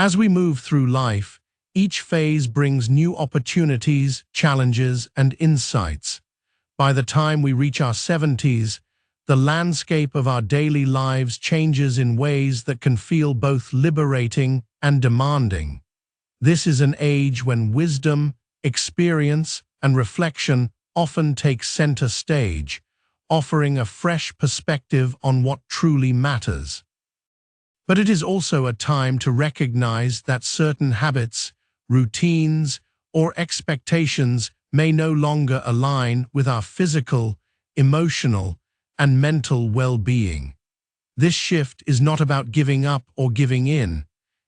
As we move through life, each phase brings new opportunities, challenges, and insights. By the time we reach our 70s, the landscape of our daily lives changes in ways that can feel both liberating and demanding. This is an age when wisdom, experience, and reflection often take center stage, offering a fresh perspective on what truly matters. But it is also a time to recognize that certain habits, routines, or expectations may no longer align with our physical, emotional, and mental well-being. This shift is not about giving up or giving in.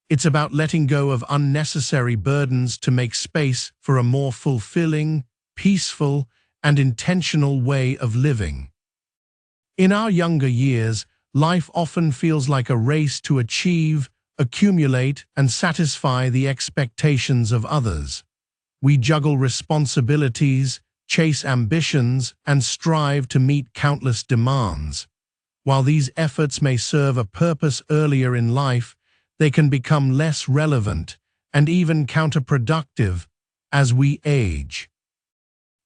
It's about letting go of unnecessary burdens to make space for a more fulfilling, peaceful, and intentional way of living. In our younger years, life often feels like a race to achieve, accumulate, and satisfy the expectations of others. We juggle responsibilities, chase ambitions, and strive to meet countless demands. While these efforts may serve a purpose earlier in life, they can become less relevant and even counterproductive as we age.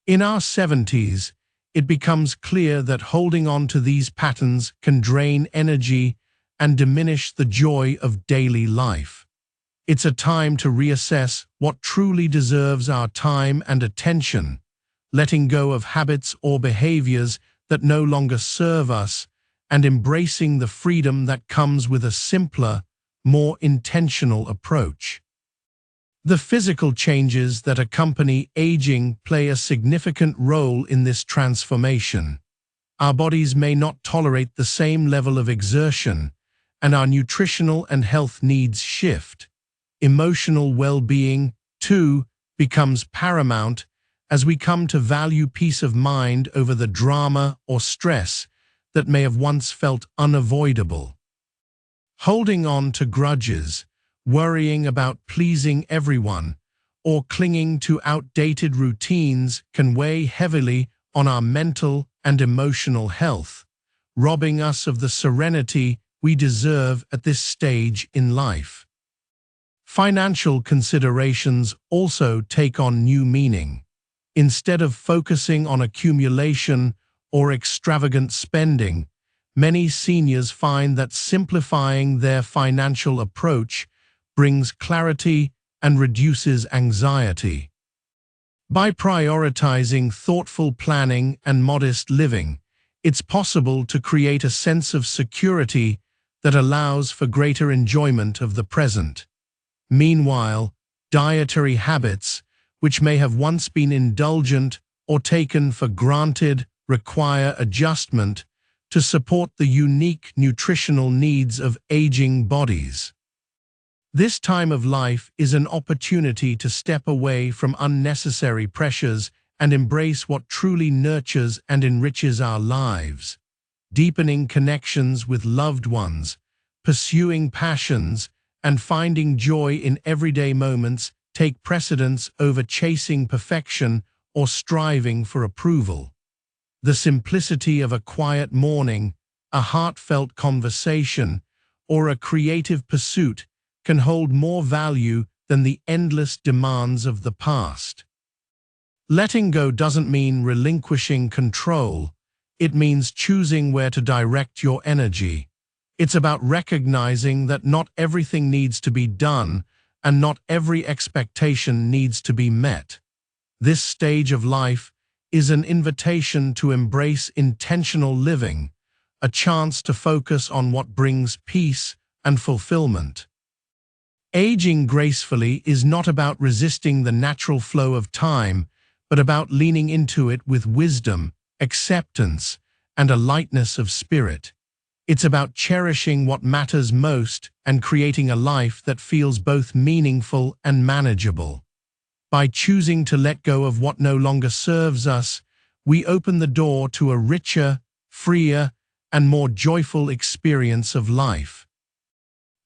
In our 70s, it becomes clear that holding on to these patterns can drain energy and diminish the joy of daily life. It's a time to reassess what truly deserves our time and attention, letting go of habits or behaviors that no longer serve us, and embracing the freedom that comes with a simpler, more intentional approach. The physical changes that accompany aging play a significant role in this transformation. Our bodies may not tolerate the same level of exertion, and our nutritional and health needs shift. Emotional well-being, too, becomes paramount as we come to value peace of mind over the drama or stress that may have once felt unavoidable. Holding on to grudges, worrying about pleasing everyone, or clinging to outdated routines can weigh heavily on our mental and emotional health, robbing us of the serenity we deserve at this stage in life. Financial considerations also take on new meaning. Instead of focusing on accumulation or extravagant spending, many seniors find that simplifying their financial approach brings clarity and reduces anxiety. By prioritizing thoughtful planning and modest living, it's possible to create a sense of security that allows for greater enjoyment of the present. Meanwhile, dietary habits, which may have once been indulgent or taken for granted, require adjustment to support the unique nutritional needs of aging bodies. This time of life is an opportunity to step away from unnecessary pressures and embrace what truly nurtures and enriches our lives. Deepening connections with loved ones, pursuing passions, and finding joy in everyday moments take precedence over chasing perfection or striving for approval. The simplicity of a quiet morning, a heartfelt conversation, or a creative pursuit can hold more value than the endless demands of the past. Letting go doesn't mean relinquishing control. It means choosing where to direct your energy. It's about recognizing that not everything needs to be done and not every expectation needs to be met. This stage of life is an invitation to embrace intentional living, a chance to focus on what brings peace and fulfillment. Aging gracefully is not about resisting the natural flow of time, but about leaning into it with wisdom, acceptance, and a lightness of spirit. It's about cherishing what matters most and creating a life that feels both meaningful and manageable. By choosing to let go of what no longer serves us, we open the door to a richer, freer, and more joyful experience of life.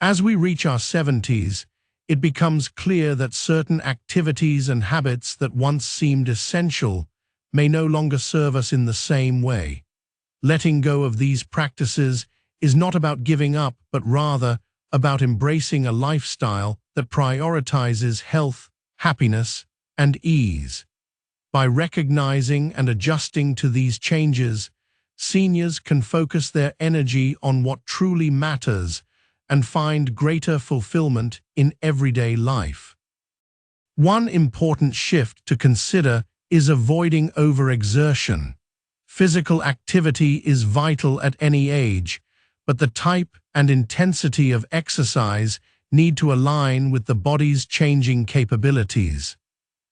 As we reach our 70s, it becomes clear that certain activities and habits that once seemed essential may no longer serve us in the same way. Letting go of these practices is not about giving up, but rather about embracing a lifestyle that that prioritizes health, happiness, and ease. By recognizing and adjusting to these changes, seniors can focus their energy on what truly matters and find greater fulfillment in everyday life. One important shift to consider is avoiding overexertion. Physical activity is vital at any age, but the type and intensity of exercise need to align with the body's changing capabilities.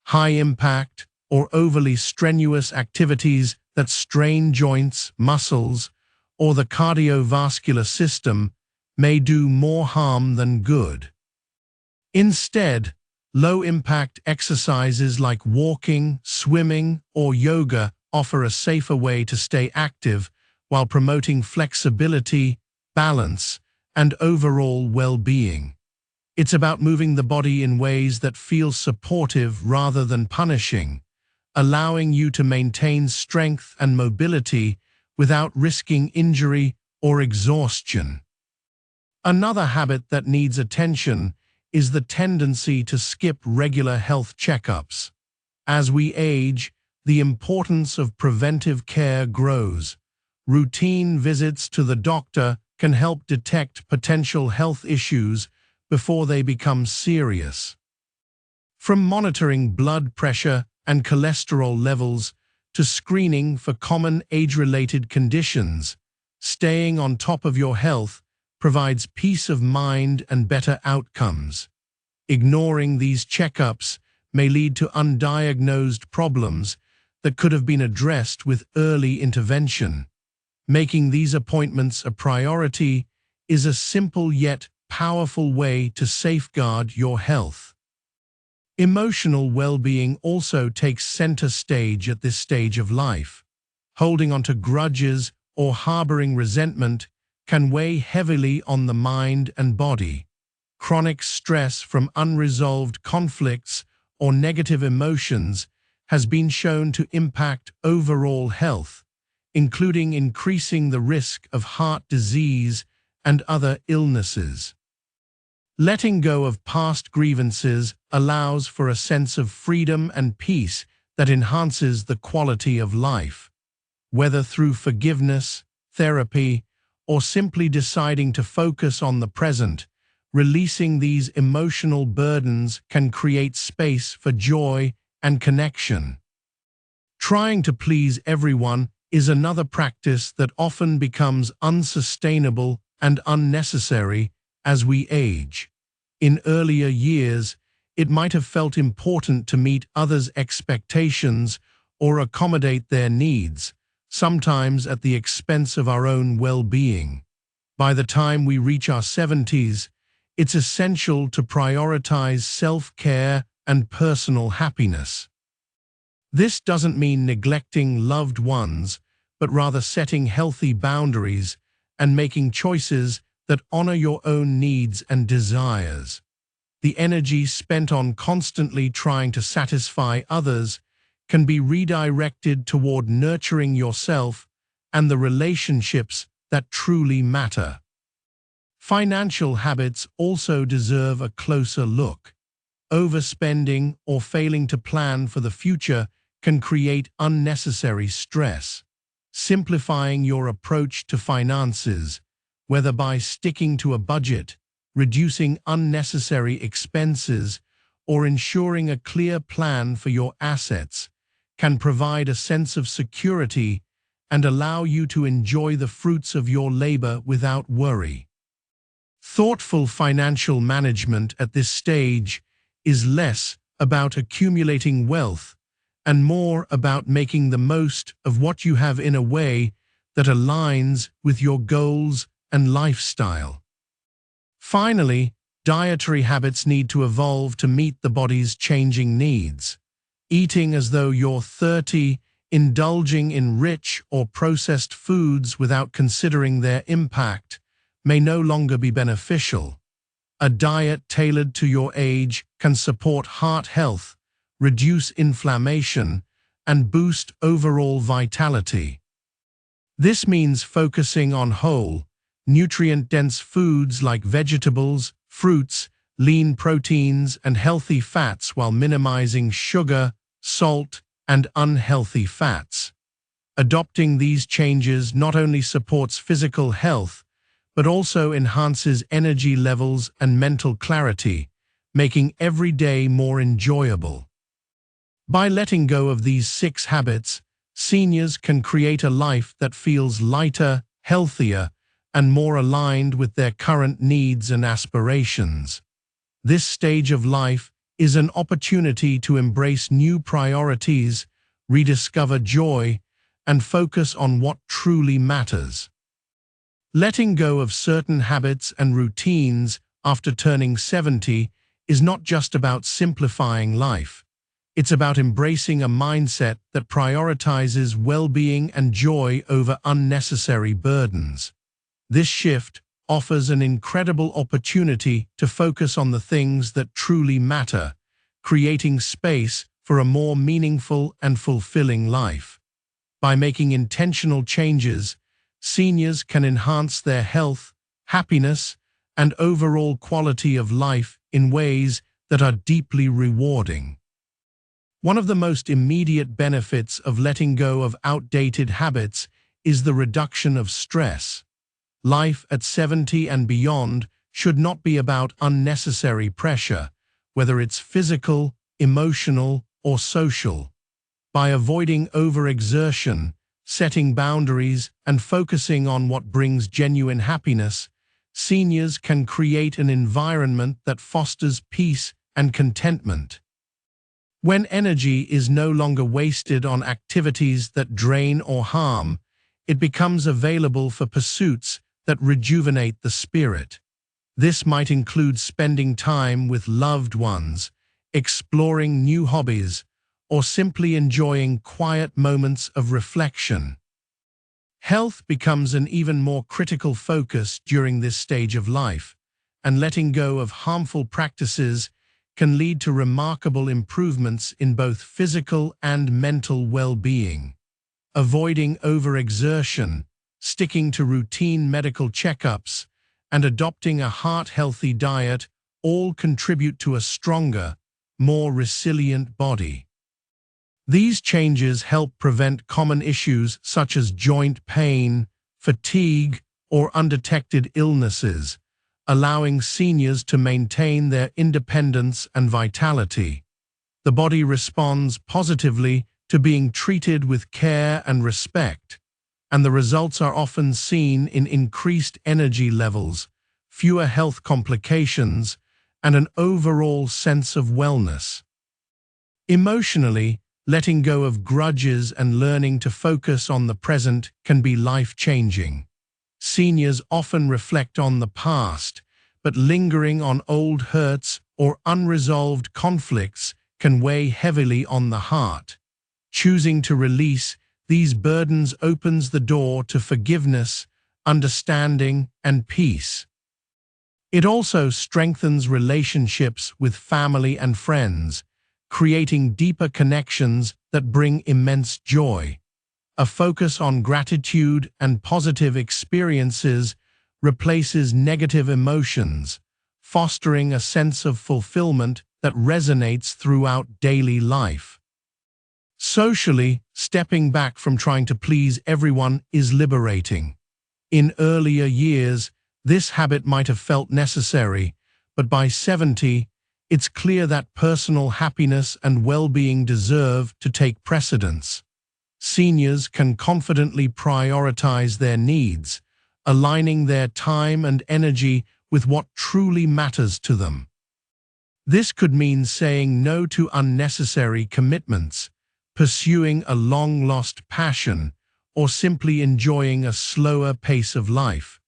High-impact or overly strenuous activities that strain joints, muscles, or the cardiovascular system may do more harm than good. Instead, low-impact exercises like walking, swimming, or yoga offer a safer way to stay active while promoting flexibility, balance, and overall well-being. It's about moving the body in ways that feel supportive rather than punishing, allowing you to maintain strength and mobility without risking injury or exhaustion. Another habit that needs attention is the tendency to skip regular health checkups. As we age, the importance of preventive care grows. Routine visits to the doctor can help detect potential health issues before they become serious. From monitoring blood pressure and cholesterol levels to screening for common age-related conditions, staying on top of your health provides peace of mind and better outcomes. Ignoring these checkups may lead to undiagnosed problems that could have been addressed with early intervention. Making these appointments a priority is a simple yet powerful way to safeguard your health. Emotional well-being also takes center stage at this stage of life. Holding onto grudges or harboring resentment can weigh heavily on the mind and body. Chronic stress from unresolved conflicts or negative emotions has been shown to impact overall health, including increasing the risk of heart disease and other illnesses. Letting go of past grievances allows for a sense of freedom and peace that enhances the quality of life. Whether through forgiveness, therapy, or simply deciding to focus on the present, releasing these emotional burdens can create space for joy and connection. Trying to please everyone is another practice that often becomes unsustainable and unnecessary as we age. In earlier years, it might have felt important to meet others' expectations or accommodate their needs, sometimes at the expense of our own well-being. By the time we reach our 70s, it's essential to prioritize self-care and personal happiness. This doesn't mean neglecting loved ones, but rather setting healthy boundaries and making choices that honor your own needs and desires. The energy spent on constantly trying to satisfy others can be redirected toward nurturing yourself and the relationships that truly matter. Financial habits also deserve a closer look. Overspending or failing to plan for the future can create unnecessary stress. Simplifying your approach to finances, whether by sticking to a budget, reducing unnecessary expenses, or ensuring a clear plan for your assets, can provide a sense of security and allow you to enjoy the fruits of your labor without worry. Thoughtful financial management at this stage is less about accumulating wealth and more about making the most of what you have in a way that aligns with your goals and lifestyle. Finally, dietary habits need to evolve to meet the body's changing needs. Eating as though you're 30, indulging in rich or processed foods without considering their impact, may no longer be beneficial. A diet tailored to your age can support heart health, reduce inflammation, and boost overall vitality. This means focusing on whole, nutrient-dense foods like vegetables, fruits, lean proteins, and healthy fats while minimizing sugar, salt, and unhealthy fats. Adopting these changes not only supports physical health, but also enhances energy levels and mental clarity, making every day more enjoyable. By letting go of these 6 habits, seniors can create a life that feels lighter, healthier, and more aligned with their current needs and aspirations. This stage of life is an opportunity to embrace new priorities, rediscover joy, and focus on what truly matters. Letting go of certain habits and routines after turning 70 is not just about simplifying life. It's about embracing a mindset that prioritizes well-being and joy over unnecessary burdens. This shift offers an incredible opportunity to focus on the things that truly matter, creating space for a more meaningful and fulfilling life. By making intentional changes, seniors can enhance their health, happiness, and overall quality of life in ways that are deeply rewarding. One of the most immediate benefits of letting go of outdated habits is the reduction of stress. Life at 70 and beyond should not be about unnecessary pressure, whether it's physical, emotional, or social. By avoiding overexertion, setting boundaries, and focusing on what brings genuine happiness, seniors can create an environment that fosters peace and contentment. When energy is no longer wasted on activities that drain or harm, it becomes available for pursuits that rejuvenate the spirit. This might include spending time with loved ones, exploring new hobbies, or simply enjoying quiet moments of reflection. Health becomes an even more critical focus during this stage of life, and letting go of harmful practices can lead to remarkable improvements in both physical and mental well-being. Avoiding overexertion, sticking to routine medical checkups, and adopting a heart-healthy diet all contribute to a stronger, more resilient body. These changes help prevent common issues such as joint pain, fatigue, or undetected illnesses, allowing seniors to maintain their independence and vitality. The body responds positively to being treated with care and respect, and the results are often seen in increased energy levels, fewer health complications, and an overall sense of wellness. Emotionally, letting go of grudges and learning to focus on the present can be life-changing. Seniors often reflect on the past, but lingering on old hurts or unresolved conflicts can weigh heavily on the heart. Choosing to release these burdens opens the door to forgiveness, understanding, and peace. It also strengthens relationships with family and friends, creating deeper connections that bring immense joy. A focus on gratitude and positive experiences replaces negative emotions, fostering a sense of fulfillment that resonates throughout daily life. Socially, stepping back from trying to please everyone is liberating. In earlier years, this habit might have felt necessary, but by 70, it's clear that personal happiness and well-being deserve to take precedence. Seniors can confidently prioritize their needs, aligning their time and energy with what truly matters to them. This could mean saying no to unnecessary commitments, pursuing a long-lost passion, or simply enjoying a slower pace of life.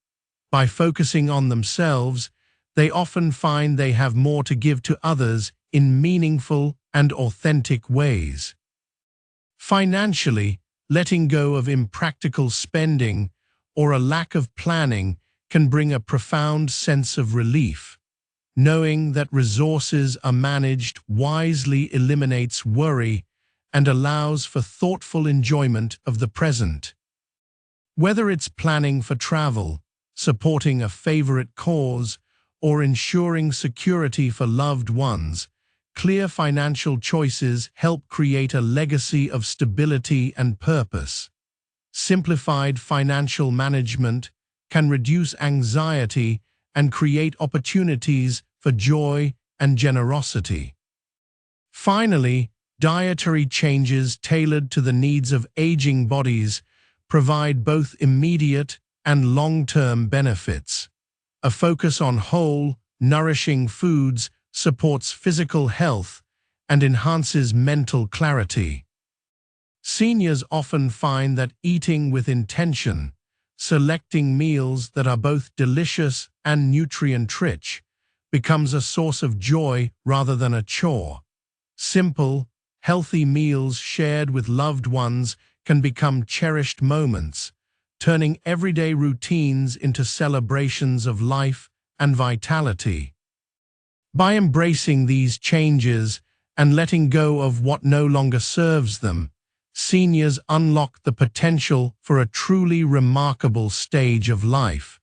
By focusing on themselves, they often find they have more to give to others in meaningful and authentic ways. Financially, letting go of impractical spending or a lack of planning can bring a profound sense of relief. Knowing that resources are managed wisely eliminates worry and allows for thoughtful enjoyment of the present. Whether it's planning for travel, supporting a favorite cause, or ensuring security for loved ones, clear financial choices help create a legacy of stability and purpose. Simplified financial management can reduce anxiety and create opportunities for joy and generosity. Finally, dietary changes tailored to the needs of aging bodies provide both immediate and long-term benefits. A focus on whole, nourishing foods supports physical health and enhances mental clarity. Seniors often find that eating with intention, selecting meals that are both delicious and nutrient-rich, becomes a source of joy rather than a chore. Simple, healthy meals shared with loved ones can become cherished moments, turning everyday routines into celebrations of life and vitality. By embracing these changes and letting go of what no longer serves them, seniors unlock the potential for a truly remarkable stage of life.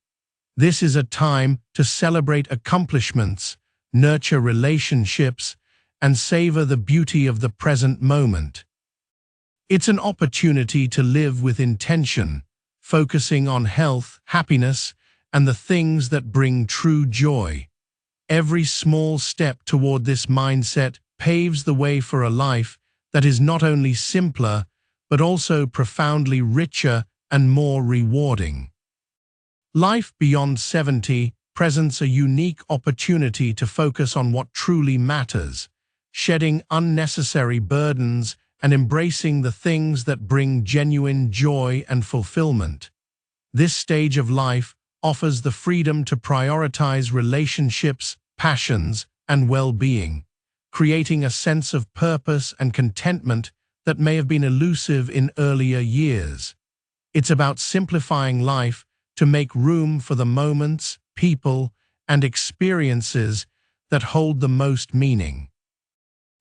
This is a time to celebrate accomplishments, nurture relationships, and savor the beauty of the present moment. It's an opportunity to live with intention, focusing on health, happiness, and the things that bring true joy. Every small step toward this mindset paves the way for a life that is not only simpler, but also profoundly richer and more rewarding. Life beyond 70 presents a unique opportunity to focus on what truly matters, shedding unnecessary burdens and embracing the things that bring genuine joy and fulfillment. This stage of life offers the freedom to prioritize relationships, passions, and well-being, creating a sense of purpose and contentment that may have been elusive in earlier years. It's about simplifying life to make room for the moments, people, and experiences that hold the most meaning.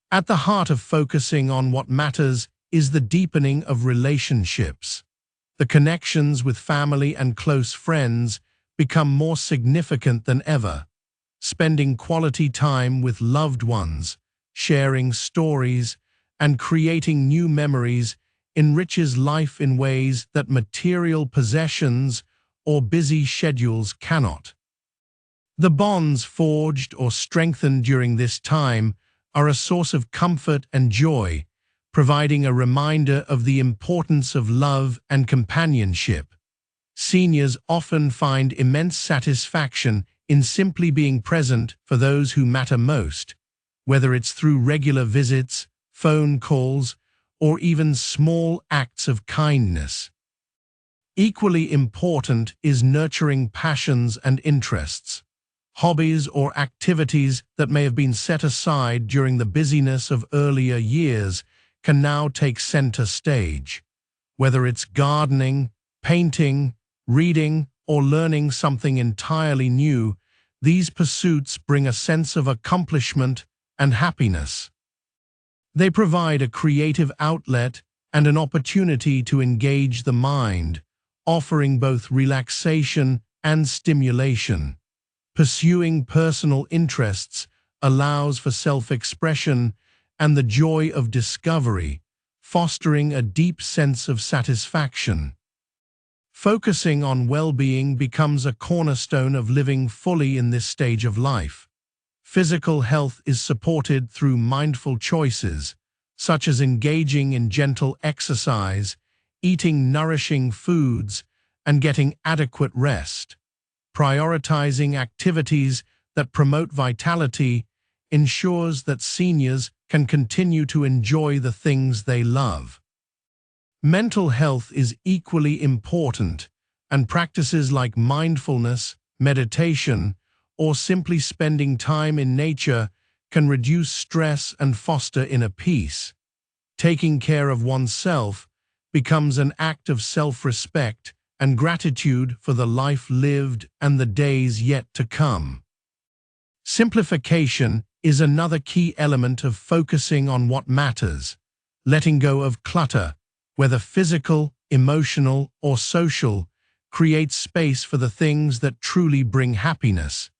At the heart of focusing on what matters is the deepening of relationships. The connections with family and close friends become more significant than ever. Spending quality time with loved ones, sharing stories, and creating new memories enriches life in ways that material possessions or busy schedules cannot. The bonds forged or strengthened during this time are a source of comfort and joy, providing a reminder of the importance of love and companionship. Seniors often find immense satisfaction in simply being present for those who matter most, whether it's through regular visits, phone calls, or even small acts of kindness. Equally important is nurturing passions and interests. Hobbies or activities that may have been set aside during the busyness of earlier years can now take center stage. Whether it's gardening, painting, reading, or learning something entirely new, these pursuits bring a sense of accomplishment and happiness. They provide a creative outlet and an opportunity to engage the mind, offering both relaxation and stimulation. Pursuing personal interests allows for self-expression and the joy of discovery, fostering a deep sense of satisfaction. Focusing on well-being becomes a cornerstone of living fully in this stage of life. Physical health is supported through mindful choices, such as engaging in gentle exercise, eating nourishing foods, and getting adequate rest. Prioritizing activities that promote vitality ensures that seniors can continue to enjoy the things they love. Mental health is equally important, and practices like mindfulness, meditation, or simply spending time in nature can reduce stress and foster inner peace. Taking care of oneself becomes an act of self-respect and gratitude for the life lived and the days yet to come. Simplification is another key element of focusing on what matters. Letting go of clutter, whether physical, emotional, or social, creates space for the things that truly bring happiness.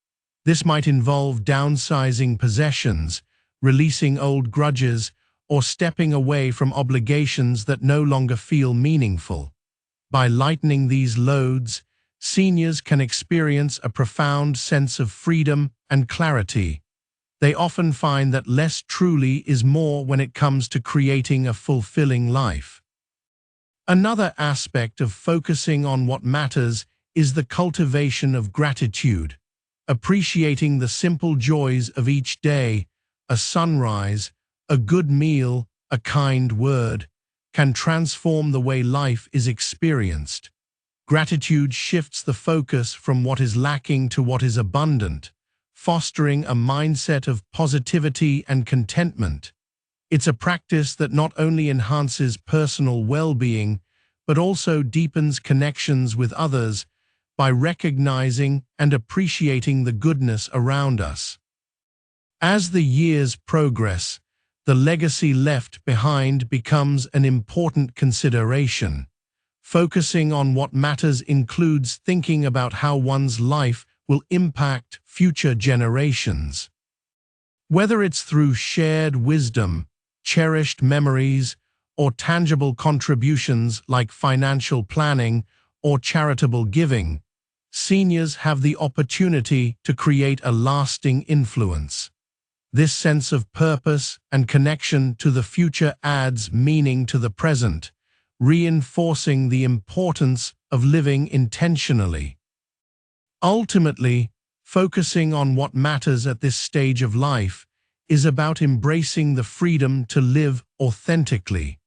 This might involve downsizing possessions, releasing old grudges, or stepping away from obligations that no longer feel meaningful. By lightening these loads, seniors can experience a profound sense of freedom and clarity. They often find that less truly is more when it comes to creating a fulfilling life. Another aspect of focusing on what matters is the cultivation of gratitude, appreciating the simple joys of each day, a sunrise, a good meal, a kind word, can transform the way life is experienced. Gratitude shifts the focus from what is lacking to what is abundant, fostering a mindset of positivity and contentment. It's a practice that not only enhances personal well-being, but also deepens connections with others by recognizing and appreciating the goodness around us. As the years progress, the legacy left behind becomes an important consideration. Focusing on what matters includes thinking about how one's life will impact future generations. Whether it's through shared wisdom, cherished memories, or tangible contributions like financial planning or charitable giving, seniors have the opportunity to create a lasting influence. This sense of purpose and connection to the future adds meaning to the present, reinforcing the importance of living intentionally. Ultimately, focusing on what matters at this stage of life is about embracing the freedom to live authentically.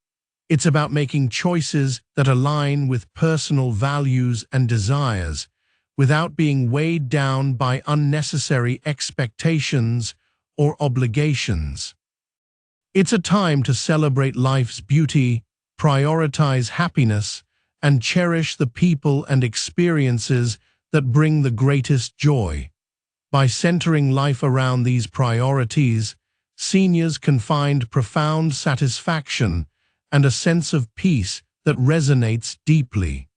It's about making choices that align with personal values and desires, without being weighed down by unnecessary expectations or obligations. It's a time to celebrate life's beauty, prioritize happiness, and cherish the people and experiences that bring the greatest joy. By centering life around these priorities, seniors can find profound satisfaction and a sense of peace that resonates deeply.